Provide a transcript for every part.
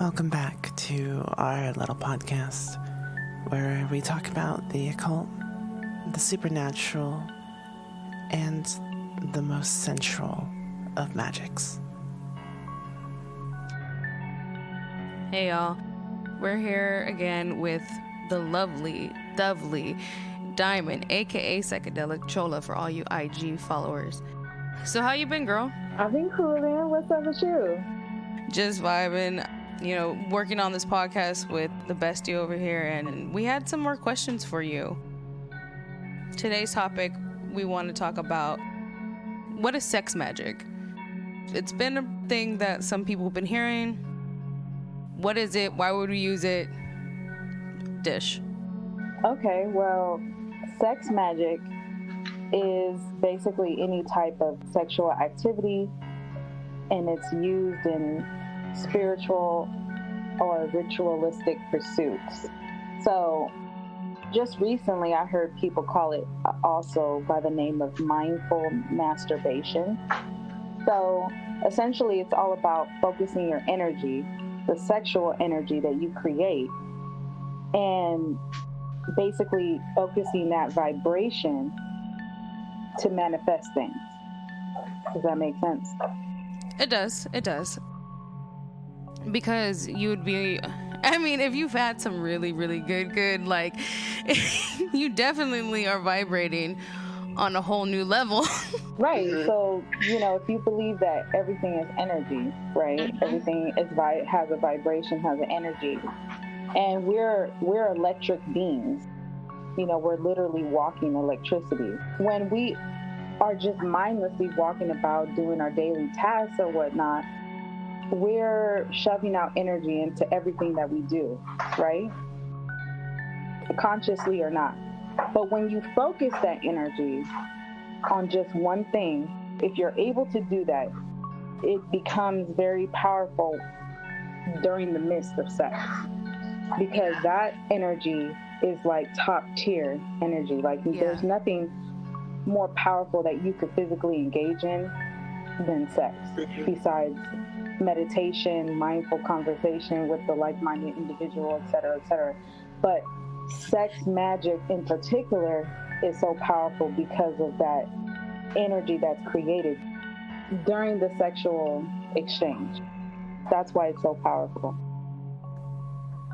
Welcome back to our little podcast where we talk about the occult, the supernatural, and the most sensual of magics. Hey y'all, we're here again with the lovely Diamond, aka Psychedelic Chola for all you IG followers. So how you been, girl? I've been cool, man. What's up with you? Just vibing, working on this podcast with the bestie over here, and we had some more questions for you. Today's topic, we want to talk about what is sex magic? It's been a thing that some people have been hearing. What is it? Why would we use it? Dish. Okay, well, sex magic is basically any type of sexual activity, and it's used in spiritual or ritualistic pursuits. So just recently I heard people call it also by the name of mindful masturbation. So essentially it's all about focusing your energy, the sexual energy that you create, and basically focusing that vibration to manifest things. Does that make sense? It does. Because you would be, if you've had some really, really good, like, you definitely are vibrating on a whole new level. Right. So, if you believe that everything is energy, right? Mm-hmm. Everything is has a vibration, has an energy. And we're electric beings. We're literally walking electricity. When we are just mindlessly walking about doing our daily tasks or whatnot, we're shoving out energy into everything that we do, right? Consciously or not. But when you focus that energy on just one thing, if you're able to do that, it becomes very powerful during the midst of sex. Because that energy is like top tier energy. Like There's nothing more powerful that you could physically engage in than sex, besides meditation, mindful conversation with the like-minded individual, et cetera. But sex magic in particular is so powerful because of that energy that's created during the sexual exchange. That's why it's so powerful.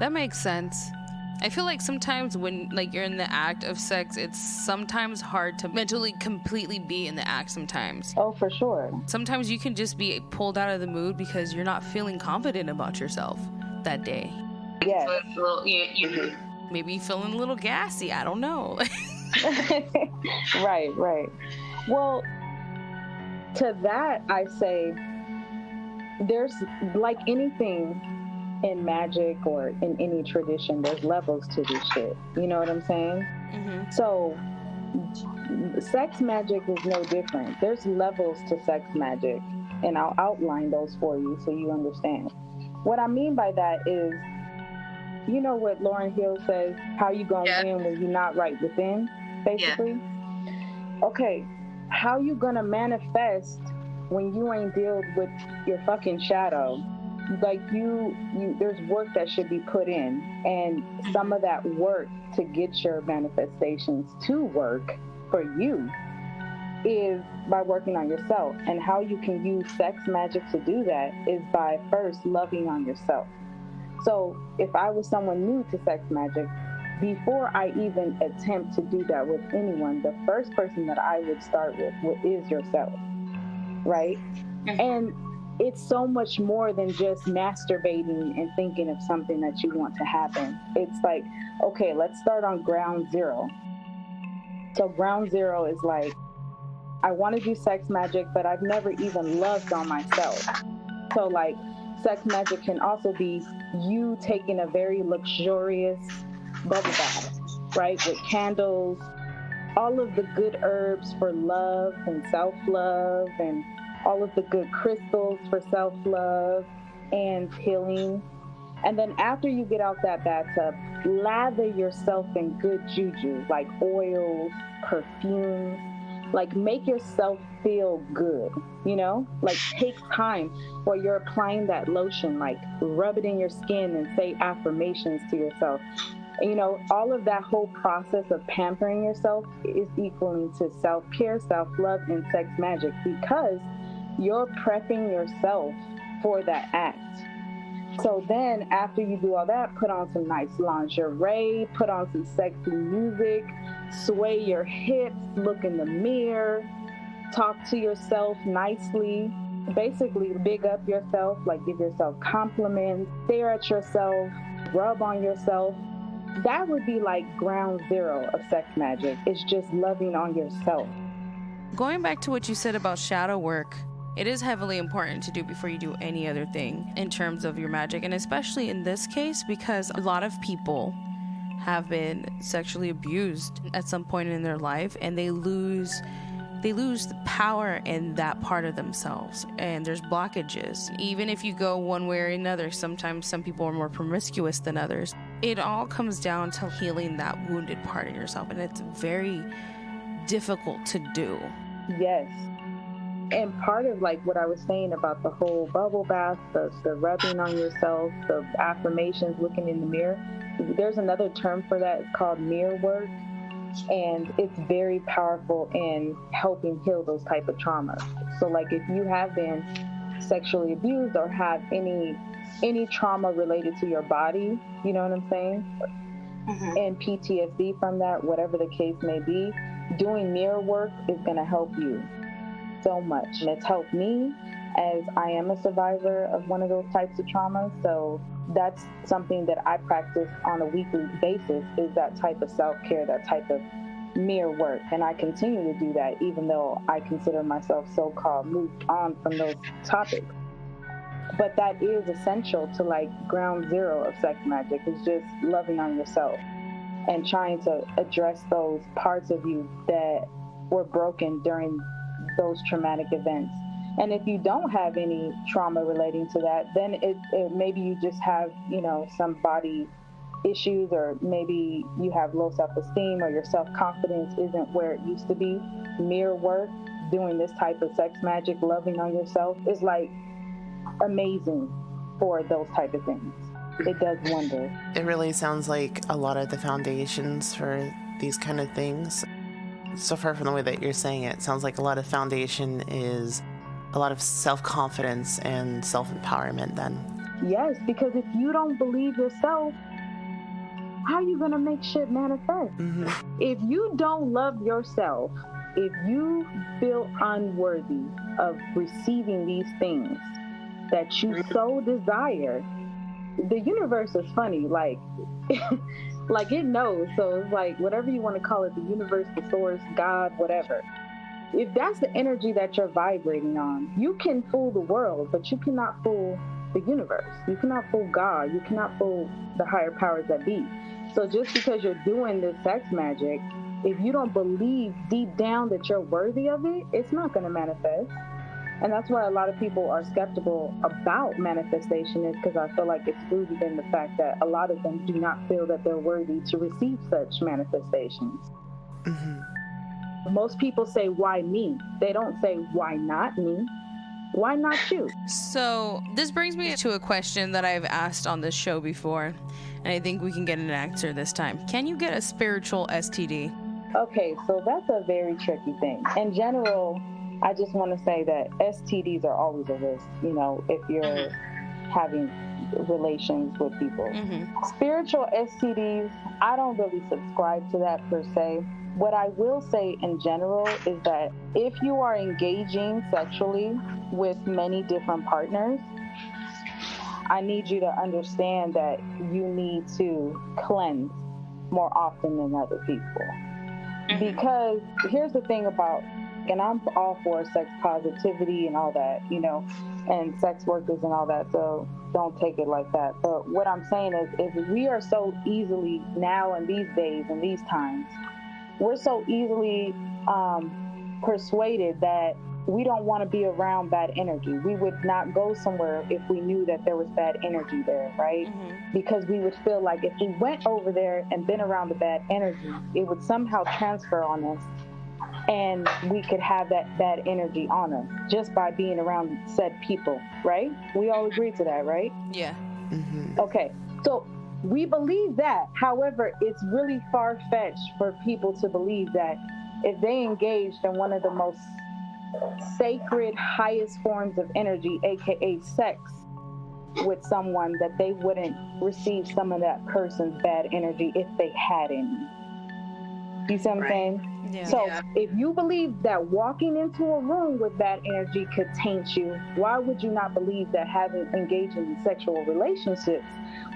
That makes sense. I feel like sometimes when you're in the act of sex, it's sometimes hard to mentally completely be in the act sometimes. Oh, for sure. Sometimes you can just be pulled out of the mood because you're not feeling confident about yourself that day. Yes. Maybe feeling a little gassy. I don't know. Right. Well, to that I say there's like anything in magic or in any tradition, there's levels to this shit. You know what I'm saying? Mm-hmm. So sex magic is no different. There's levels to sex magic, and I'll outline those for you so you understand. What I mean by that is, you know what Lauryn Hill says, how you gonna win when you're not right within, basically? Yeah. Okay, how you gonna manifest when you ain't dealt with your fucking shadow? Like there's work that should be put in, and some of that work to get your manifestations to work for you is by working on yourself. And how you can use sex magic to do that is by first loving on yourself. So if I was someone new to sex magic, before I even attempt to do that with anyone, the first person that I would start with is yourself, right? Mm-hmm. And it's so much more than just masturbating and thinking of something that you want to happen. It's like, okay, let's start on ground zero. So ground zero is like, I want to do sex magic, but I've never even loved on myself. So like, sex magic can also be you taking a very luxurious bubble bath, right? With candles, all of the good herbs for love and self-love, and all of the good crystals for self-love and healing. And then after you get out that bathtub, lather yourself in good juju, like oils, perfumes, Like, make yourself feel good, like take time while you're applying that lotion, like rub it in your skin and say affirmations to yourself. All of that whole process of pampering yourself is equaling to self-care, self-love, and sex magic, because you're prepping yourself for that act. So then after you do all that, put on some nice lingerie, put on some sexy music, sway your hips, look in the mirror, talk to yourself nicely. Basically, big up yourself, like give yourself compliments, stare at yourself, rub on yourself. That would be like ground zero of sex magic. It's just loving on yourself. Going back to what you said about shadow work, it is heavily important to do before you do any other thing in terms of your magic, and especially in this case because a lot of people have been sexually abused at some point in their life, and they lose the power in that part of themselves, and there's blockages. Even if you go one way or another, sometimes some people are more promiscuous than others. It all comes down to healing that wounded part of yourself, and it's very difficult to do. Yes. And part of like what I was saying about the whole bubble bath, the rubbing on yourself, the affirmations, looking in the mirror, there's another term for that. It's called mirror work. And it's very powerful in helping heal those type of traumas. So like if you have been sexually abused or have any trauma related to your body, you know what I'm saying? Mm-hmm. And PTSD from that, whatever the case may be, doing mirror work is going to help you so much. And it's helped me, as I am a survivor of one of those types of traumas. So that's something that I practice on a weekly basis, is that type of self-care, that type of mirror work. And I continue to do that, even though I consider myself so-called moved on from those topics. But that is essential to like ground zero of sex magic, is just loving on yourself and trying to address those parts of you that were broken during those traumatic events. And if you don't have any trauma relating to that, then it maybe you just have, some body issues, or maybe you have low self-esteem, or your self-confidence isn't where it used to be. Mirror work, doing this type of sex magic, loving on yourself, is like amazing for those type of things. It does wonders. It really sounds like a lot of the foundations for these kind of things, so far from the way that you're saying it, sounds like a lot of foundation is a lot of self-confidence and self-empowerment then. Yes, because if you don't believe yourself, how are you going to make shit manifest? Mm-hmm. If you don't love yourself, if you feel unworthy of receiving these things that you so desire, the universe is funny, like like it knows. So it's like, whatever you want to call it, the universe, the source, God, whatever. If that's the energy that you're vibrating on, you can fool the world, but you cannot fool the universe. You cannot fool God. You cannot fool the higher powers that be. So just because you're doing this sex magic, if you don't believe deep down that you're worthy of it, it's not going to manifest. And that's why a lot of people are skeptical about manifestation, is because I feel like it's rooted in the fact that a lot of them do not feel that they're worthy to receive such manifestations. Mm-hmm. Most people say, why me? They don't say, why not me? Why not you? So this brings me to a question that I've asked on this show before, and I think we can get an answer this time. Can you get a spiritual STD? Okay, so that's a very tricky thing. In general, I just want to say that STDs are always a risk, if you're having relations with people. Mm-hmm. Spiritual STDs, I don't really subscribe to that per se. What I will say in general is that if you are engaging sexually with many different partners, I need you to understand that you need to cleanse more often than other people. Because here's the thing about, and I'm all for sex positivity and all that, and sex workers and all that, so don't take it like that. But what I'm saying is we are so easily now in these days and these times, we're so easily persuaded that we don't want to be around bad energy. We would not go somewhere if we knew that there was bad energy there, right? Mm-hmm. Because we would feel like if we went over there and been around the bad energy, it would somehow transfer on us and we could have that bad energy on us just by being around said people, right? We all agree to that, right? Yeah. Mm-hmm. Okay, so we believe that. However, it's really far-fetched for people to believe that if they engaged in one of the most sacred, highest forms of energy, aka sex, with someone, that they wouldn't receive some of that person's bad energy if they had any. You see what I'm saying? Yeah. So if you believe that walking into a room with bad energy could taint you, why would you not believe that having engaging in sexual relationships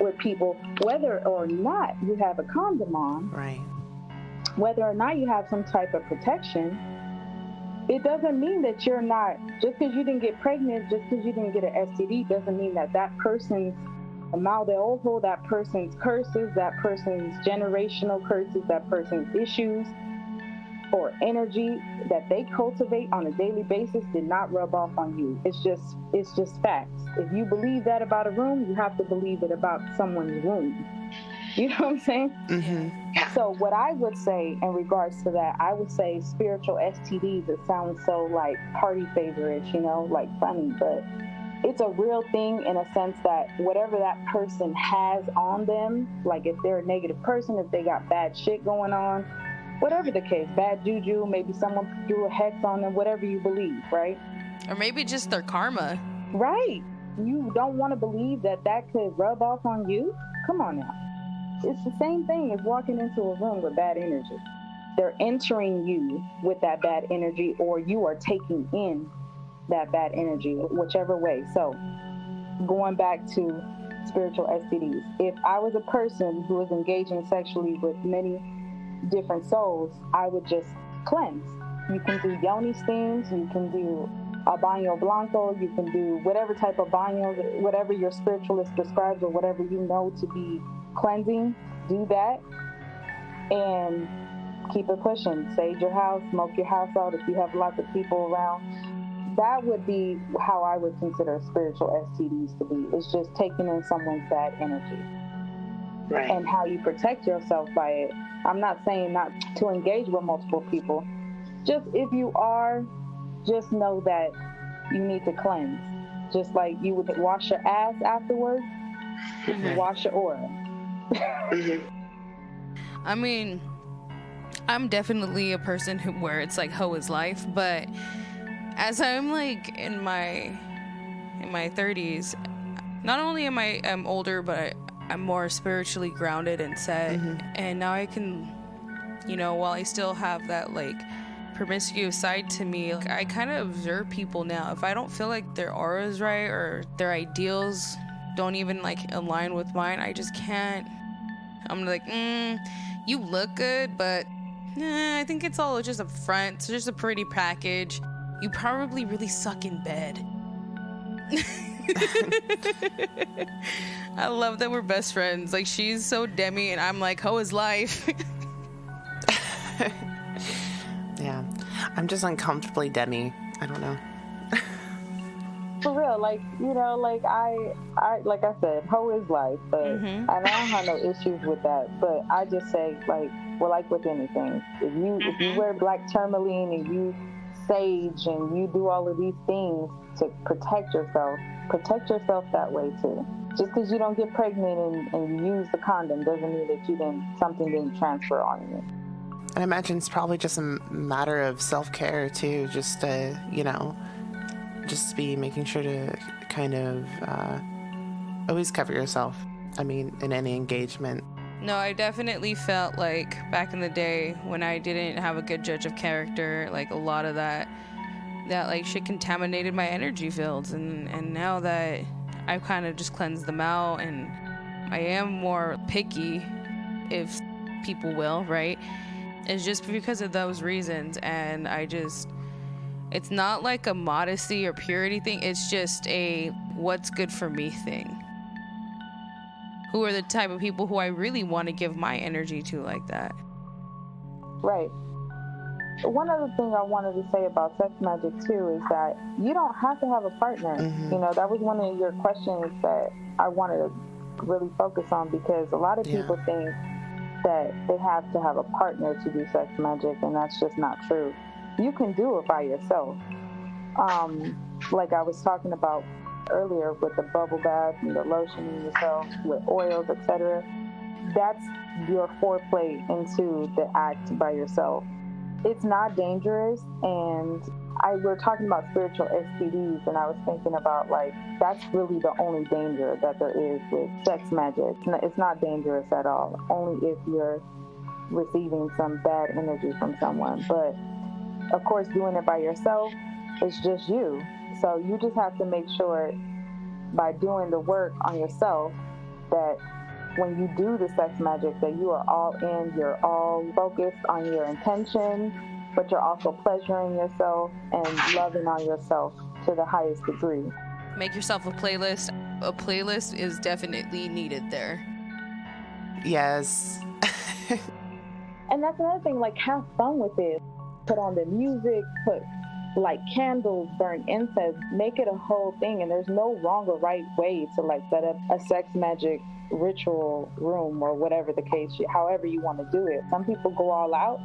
with people, whether or not you have a condom on, Right. whether or not you have some type of protection, it doesn't mean that you're not, just because you didn't get pregnant, just because you didn't get an STD, doesn't mean that that person's mal de ojo, that person's curses, that person's generational curses, that person's issues or energy that they cultivate on a daily basis did not rub off on you. It's just facts. If you believe that about a room, you have to believe it about someone's room. You know what I'm saying? Mm-hmm. So what I would say in regards to that, I would say spiritual STDs. It sounds so like party favorites, you know, like funny, but it's a real thing in a sense that whatever that person has on them, like if they're a negative person, if they got bad shit going on, whatever the case, bad juju, maybe someone threw a hex on them, whatever you believe, right? Or maybe just their karma. Right. You don't want to believe that that could rub off on you? Come on now. It's the same thing as walking into a room with bad energy. They're entering you with that bad energy, or you are taking in that bad energy, whichever way. So going back to spiritual STDs, if I was a person who was engaging sexually with many different souls, I would just cleanse. You can do yoni steams, you can do a baño blanco, you can do whatever type of baño, whatever your spiritualist prescribes or whatever you know to be cleansing, do that and keep it pushing. Sage your house, smoke your house out if you have lots of people around. That would be how I would consider spiritual STDs to be. It's just taking in someone's bad energy. Right. And how you protect yourself by it. I'm not saying not to engage with multiple people. Just if you are, just know that you need to cleanse. Just like you would wash your ass afterwards, Mm-hmm. wash your aura. I mean, I'm definitely a person where it's like hoe is life, but as I'm like in my 30s, not only am I'm older, but I'm more spiritually grounded and set. Mm-hmm. And now I can, you know, while I still have that like promiscuous side to me, like, I kind of observe people now. If I don't feel like their aura is right or their ideals don't even like align with mine, I just can't. I'm like, you look good, but I think it's all just a front. It's just a pretty package. You probably really suck in bed. I love that we're best friends. Like, she's so Demi and I'm like, hoe is life. Yeah. I'm just uncomfortably Demi. I don't know. For real, like, you know, like I like I said, hoe is life, but and I don't have no issues with that. But I just say, like, well, like with anything, if you wear black tourmaline and you sage and you do all of these things to protect yourself that way too. Just because you don't get pregnant and you use the condom doesn't mean that something didn't transfer on you. And I imagine it's probably just a matter of self-care too, just to, you know, just be making sure to kind of always cover yourself. I mean, in any engagement. No, I definitely felt like back in the day when I didn't have a good judge of character, like a lot of that like shit contaminated my energy fields, and now that I've kind of just cleansed them out and I am more picky, if people will, right? It's just because of those reasons, and it's not like a modesty or purity thing, it's just a what's good for me thing. Who are the type of people who I really want to give my energy to like that. Right. One other thing I wanted to say about sex magic too is that you don't have to have a partner. Mm-hmm. You know, that was one of your questions that I wanted to really focus on, because a lot of people think that they have to have a partner to do sex magic, and that's just not true. you can do it by yourself. Like I was talking about earlier with the bubble bath and the lotioning yourself with oils, etc. That's your foreplay into the act by yourself. It's not dangerous, and we're talking about spiritual STDs, and I was thinking about, like, that's really the only danger that there is with sex magic. It's not dangerous at all, only if you're receiving some bad energy from someone. But of course, doing it by yourself, it's just you. So you just have to make sure by doing the work on yourself that when you do the sex magic, that you are all in, you're all focused on your intention, but you're also pleasuring yourself and loving on yourself to the highest degree. Make yourself a playlist. A playlist is definitely needed there. Yes. And that's another thing, like, have fun with it. Put on the music, put like candles, burn incense, make it a whole thing. And there's no wrong or right way to like set up a sex magic ritual room or whatever the case, however you want to do it. Some people go all out.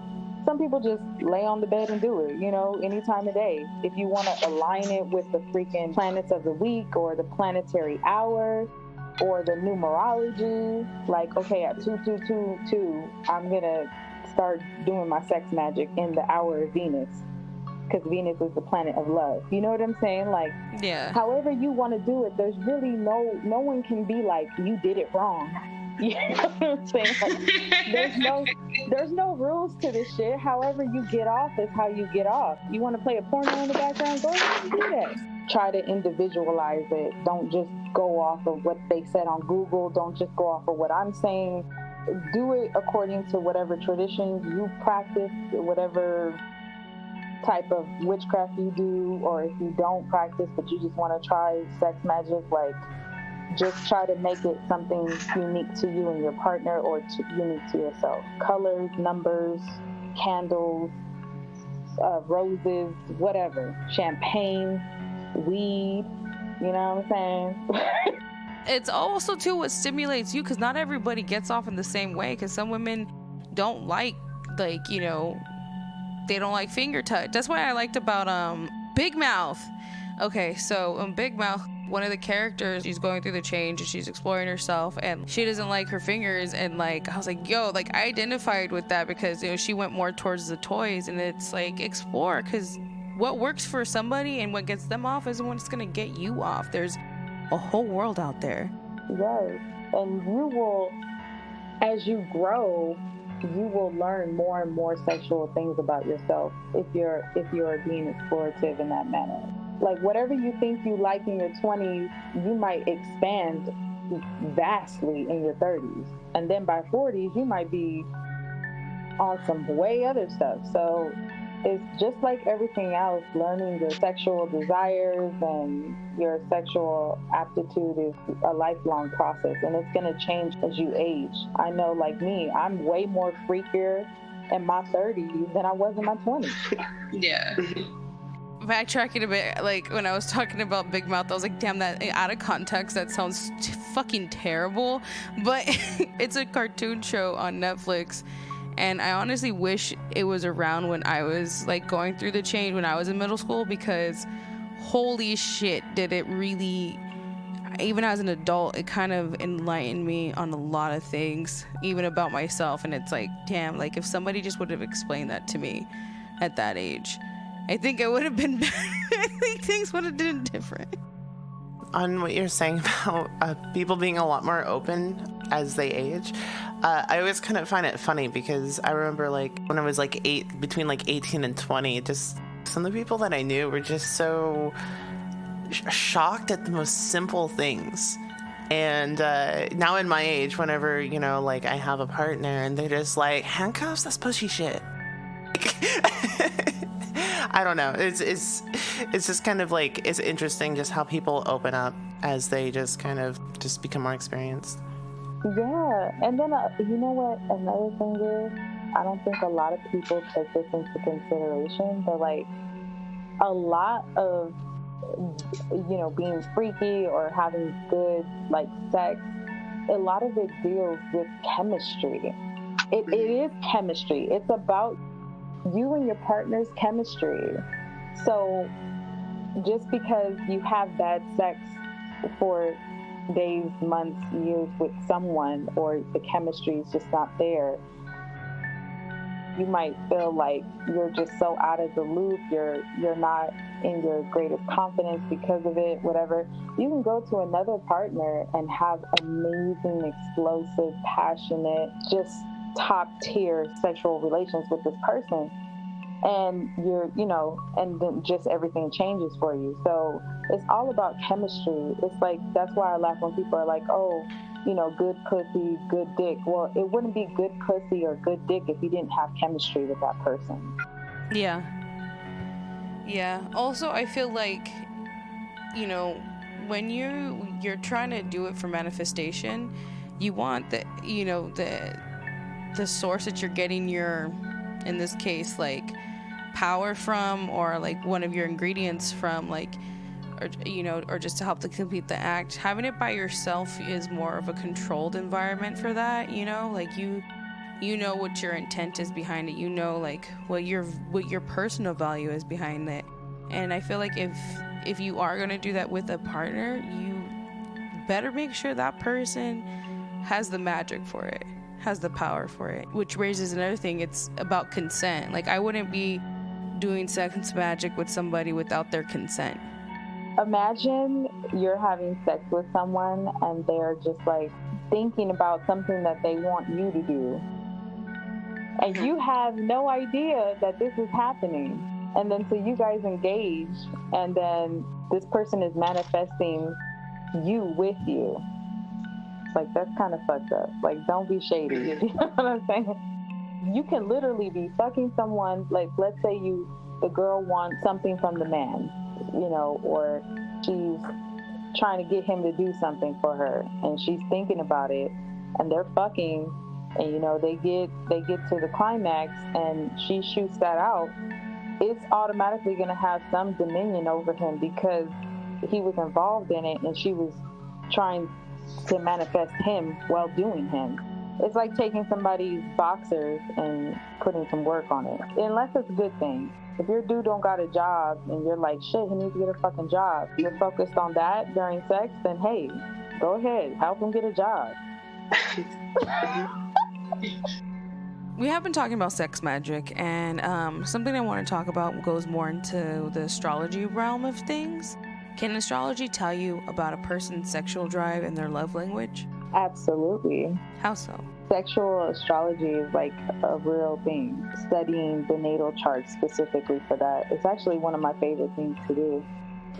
Some people just lay on the bed and do it, you know, any time of day. If you want to align it with the freaking planets of the week or the planetary hour or the numerology, like, okay, at 2222, I'm going to start doing my sex magic in the hour of Venus, because Venus is the planet of love. You know what I'm saying? Like, yeah. However you want to do it, there's really no one can be like, you did it wrong. You know what I'm saying? Like, there's no rules to this shit. However you get off is how you get off. You want to play a porno in the background? Go ahead and do that. Try to individualize it. Don't just go off of what they said on Google. Don't just go off of what I'm saying. Do it according to whatever tradition you practice, whatever type of witchcraft you do, or if you don't practice but you just want to try sex magic, like, just try to make it something unique to you and your partner, or unique to yourself. Colors, numbers, candles, roses, whatever, champagne, weed, you know what I'm saying? It's also too what stimulates you, because not everybody gets off in the same way, because some women don't like, you know, they don't like finger touch. That's why I liked about Big Mouth. Okay, so Big Mouth, one of the characters, she's going through the change and she's exploring herself, and she doesn't like her fingers, and like I was like, yo, like I identified with that, because, you know, she went more towards the toys, and it's like, explore, because what works for somebody and what gets them off isn't what's gonna get you off. There's a whole world out there. Yes, and you will, as you grow, you will learn more and more sexual things about yourself if you're being explorative in that manner. Like, whatever you think you like in your 20s, you might expand vastly in your 30s, and then by 40s you might be on some way other stuff. So it's just like everything else. Learning your sexual desires and your sexual aptitude is a lifelong process, and it's going to change as you age. I know, like me, I'm way more freakier in my 30s than I was in my 20s. Yeah. Backtracking a bit, like when I was talking about Big Mouth, I was like, damn, that out of context, that sounds fucking terrible. But it's a cartoon show on Netflix, and I honestly wish it was around when I was like going through the change when I was in middle school, because holy shit, did it really, even as an adult, it kind of enlightened me on a lot of things, even about myself. And it's like, damn, like if somebody just would have explained that to me at that age, I think it would have been better. I think things would have been different. On what you're saying about people being a lot more open as they age, I always kind of find it funny, because I remember like when I was like between like 18 and 20, just some of the people that I knew were just so shocked at the most simple things. And now in my age, whenever, you know, like I have a partner and they're just like, handcuffs, that's pushy shit. I don't know. It's just kind of like, it's interesting just how people open up as they just kind of just become more experienced. Yeah, and then you know what another thing is? I don't think a lot of people take this into consideration, but like a lot of, you know, being freaky or having good like sex, a lot of it deals with chemistry. It is chemistry. It's about you and your partner's chemistry. So just because you have bad sex for days, months, years with someone, or the chemistry is just not there, you might feel like you're just so out of the loop, you're not in your greatest confidence because of it, whatever. You can go to another partner and have amazing, explosive, passionate, just top tier sexual relations with this person, and and then just everything changes for you. So it's all about chemistry. It's like, that's why I laugh when people are like, oh, good pussy, good dick. Well, it wouldn't be good pussy or good dick if you didn't have chemistry with that person. Yeah. Also, I feel like, when you're trying to do it for manifestation, you want the source that you're getting your, in this case, like, power from, or like one of your ingredients from, like, or just to help to complete the act. Having it by yourself is more of a controlled environment for that, like you know what your intent is behind it, like what your personal value is behind it. And I feel like if you are going to do that with a partner, you better make sure that person has the magic for it, has the power for it, which raises another thing. It's about consent. Like, I wouldn't be doing sex magic with somebody without their consent. Imagine you're having sex with someone and they're just like thinking about something that they want you to do, and you have no idea that this is happening. And then so you guys engage, and then this person is manifesting you with you. Like, that's kind of fucked up. Like, don't be shady. You know what I'm saying? You can literally be fucking someone, like, let's say the girl wants something from the man, or she's trying to get him to do something for her, and she's thinking about it, and they're fucking, and they get to the climax, and she shoots that out. It's automatically going to have some dominion over him because he was involved in it, and she was trying to manifest him while doing him. It's like taking somebody's boxers and putting some work on it, unless it's a good thing. If your dude don't got a job and you're like, shit, he needs to get a fucking job, you're focused on that during sex, then hey, go ahead, help him get a job. We have been talking about sex magic, and something I want to talk about goes more into the astrology realm of things. Can astrology tell you about a person's sexual drive and their love language? Absolutely. How so? Sexual astrology is like a real thing. Studying the natal chart specifically for that, it's actually one of my favorite things to do.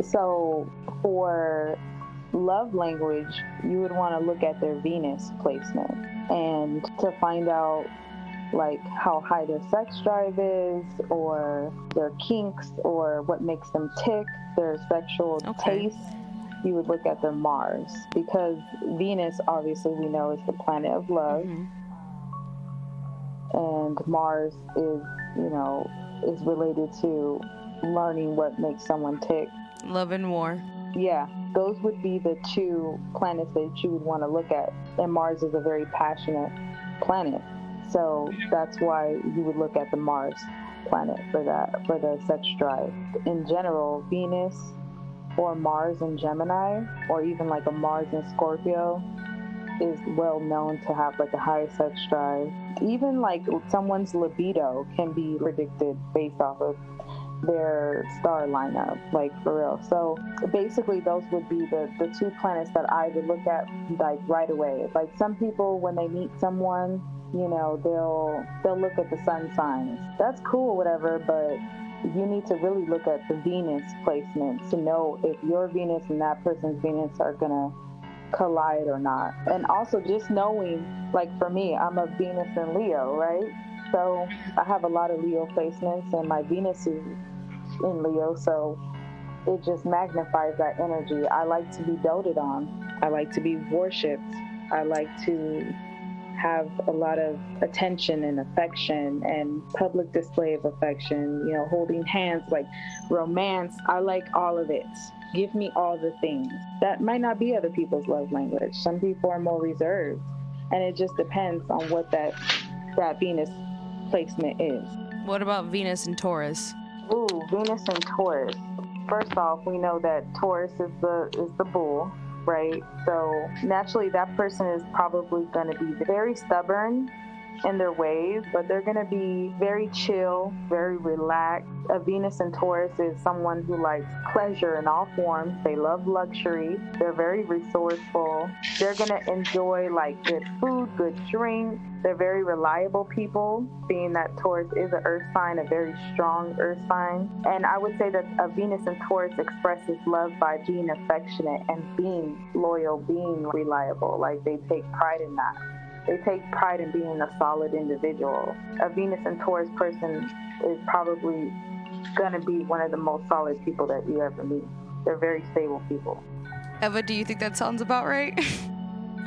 So for love language, you would want to look at their Venus placement, and to find out like how high their sex drive is, or their kinks, or what makes them tick, their sexual taste. You would look at their Mars, because Venus, obviously, we know, is the planet of love. Mm-hmm. And Mars is related to learning what makes someone tick. Love and war. Yeah, those would be the two planets that you would want to look at. And Mars is a very passionate planet. So that's why you would look at the Mars planet for that, for the sex drive. In general, Venus or Mars in Gemini, or even like a Mars in Scorpio, is well known to have like a high sex drive. Even like someone's libido can be predicted based off of their star lineup, like for real. So basically those would be the two planets that I would look at like right away. Like some people, when they meet someone, they'll look at the sun signs. That's cool, whatever, but you need to really look at the Venus placement to know if your Venus and that person's Venus are gonna collide or not. And also just knowing, like for me, I'm a Venus and Leo, right? So I have a lot of Leo placements, and my Venus is in Leo, so it just magnifies that energy. I like to be doted on. I like to be worshipped. I like to have a lot of attention and affection and public display of affection, holding hands, like romance. I like all of it. Give me all the things. That might not be other people's love language. Some people are more reserved, and it just depends on what that Venus placement is. What about Venus and Taurus? Ooh, Venus and Taurus. First off, we know that Taurus is the bull, right? So naturally, that person is probably going to be very stubborn in their ways, but they're going to be very chill, very relaxed. A Venus and Taurus is someone who likes pleasure in all forms. They love luxury. They're very resourceful. They're going to enjoy like good food, good drink. They're very reliable people, being that Taurus is an earth sign, a very strong earth sign. And I would say that a Venus and Taurus expresses love by being affectionate and being loyal, being reliable. Like they take pride in that. They take pride in being a solid individual. A Venus and Taurus person is probably going to be one of the most solid people that you ever meet. They're very stable people. Eva, do you think that sounds about right?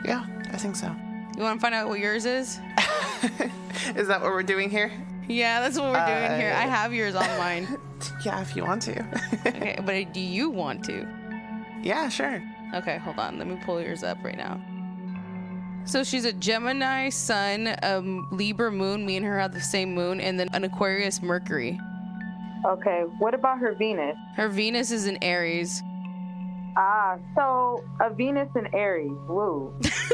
Yeah, I think so. You want to find out what yours is? Is that what we're doing here? Yeah, that's what we're doing here. I have yours on mine. Yeah, if you want to. Okay, but do you want to? Yeah, sure. Okay, hold on. Let me pull yours up right now. So she's a Gemini sun, a Libra moon, me and her have the same moon, and then an Aquarius Mercury. Okay, what about her Venus? Her Venus is in Aries. So a Venus and Aries, woo.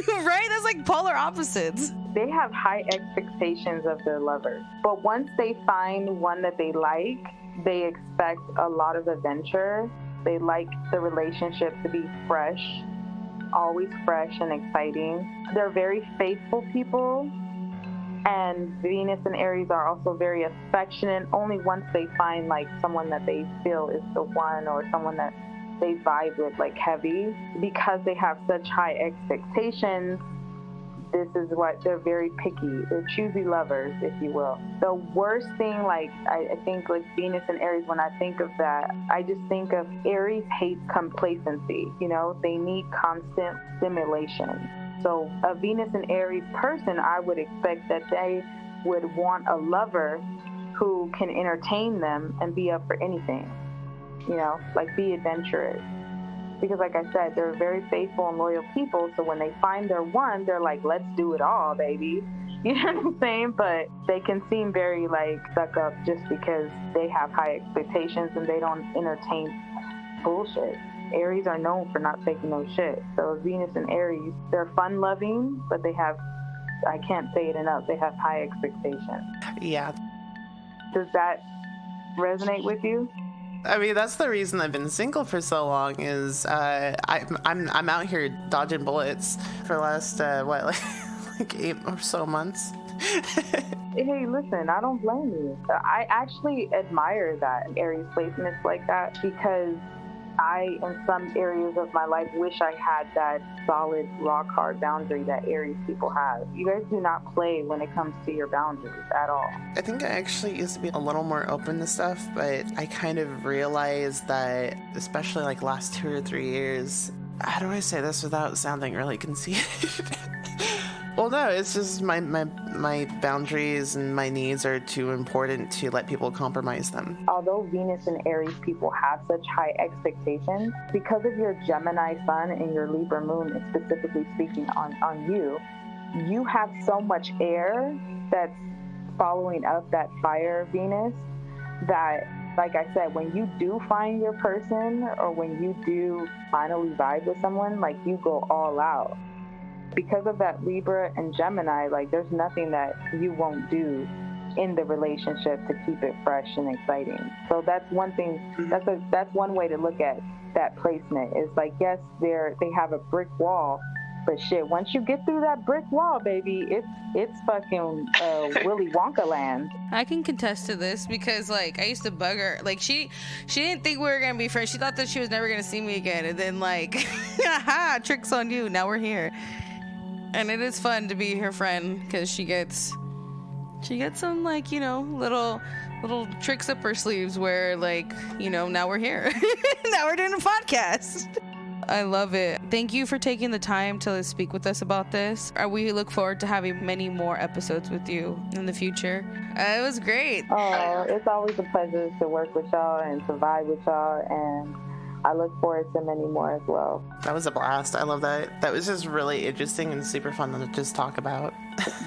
Right? That's like polar opposites. They have high expectations of their lovers. But once they find one that they like, they expect a lot of adventure. They like the relationship to be fresh, always fresh and exciting. They're very faithful people. And Venus and Aries are also very affectionate only once they find like someone that they feel is the one, or someone that they vibe with like heavy. Because they have such high expectations, this is what they're very picky. They're choosy lovers, if you will. The worst thing, like I think like Venus and Aries, when I think of that, I just think of Aries hates complacency. You know, they need constant stimulation. So a Venus and Aries person, I would expect that they would want a lover who can entertain them and be up for anything, you know, like be adventurous. Because like I said, they're very faithful and loyal people. So when they find their one, they're like, let's do it all, baby. You know what I'm saying? But they can seem very like stuck up just because they have high expectations and they don't entertain bullshit. Aries are known for not taking no shit. So Venus and Aries, they're fun loving, but they have, I can't say it enough, they have high expectations. Yeah. Does that resonate with you? I mean, that's the reason I've been single for so long. Is I'm out here dodging bullets for the last like 8 or so months. Hey, listen, I don't blame you. I actually admire that Aries placements like that, because I, in some areas of my life, wish I had that solid, rock hard boundary that Aries people have. You guys do not play when it comes to your boundaries at all. I think I actually used to be a little more open to stuff, but I kind of realized that, especially like last 2 or 3 years, how do I say this without sounding really conceited? Well, no, it's just my boundaries and my needs are too important to let people compromise them. Although Venus and Aries people have such high expectations, because of your Gemini sun and your Libra moon, specifically speaking on you, you have so much air that's following up that fire Venus that, like I said, when you do find your person, or when you do finally vibe with someone, like you go all out. Because of that Libra and Gemini, like there's nothing that you won't do in the relationship to keep it fresh and exciting. So that's one thing. That's one way to look at that placement. Is like, yes, they have a brick wall, but shit, once you get through that brick wall, baby, it's fucking Willy Wonka land. I can contest to this because like I used to bug her. Like she didn't think we were gonna be friends. She thought that she was never gonna see me again, and then like, haha, tricks on you. Now we're here. And it is fun to be her friend because she gets some like, you know, little tricks up her sleeves where like, you know, now we're here. Now we're doing a podcast. I love it. Thank you for taking the time to speak with us about this. We look forward to having many more episodes with you in the future. It was great. Oh, it's always a pleasure to work with y'all and to vibe with y'all, and I look forward to many more as well. That was a blast. I love that. That was just really interesting and super fun to just talk about.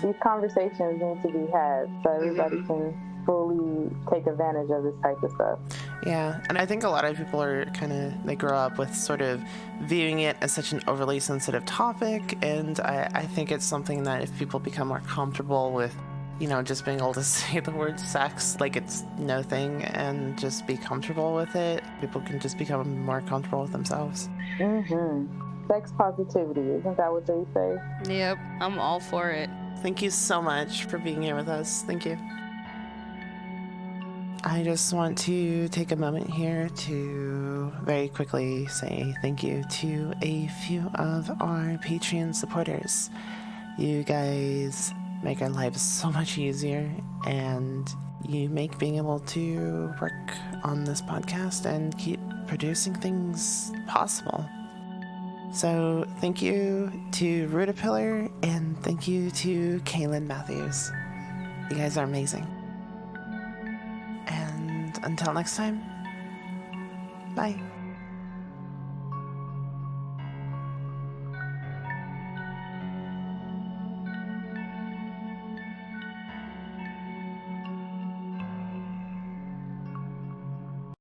These conversations need to be had so everybody can fully take advantage of this type of stuff. Yeah, and I think a lot of people are they grow up with sort of viewing it as such an overly sensitive topic, and I think it's something that if people become more comfortable with, just being able to say the word sex like it's no thing and just be comfortable with it, people can just become more comfortable with themselves. Sex positivity, isn't that what they say? Yep, I'm all for it. Thank you so much for being here with us. Thank you. I just want to take a moment here to very quickly say thank you to a few of our Patreon supporters. You guys make our lives so much easier, and you make being able to work on this podcast and keep producing things possible. So thank you to Rutapillar, and thank you to Kaylin Matthews. You guys are amazing. And until next time, bye.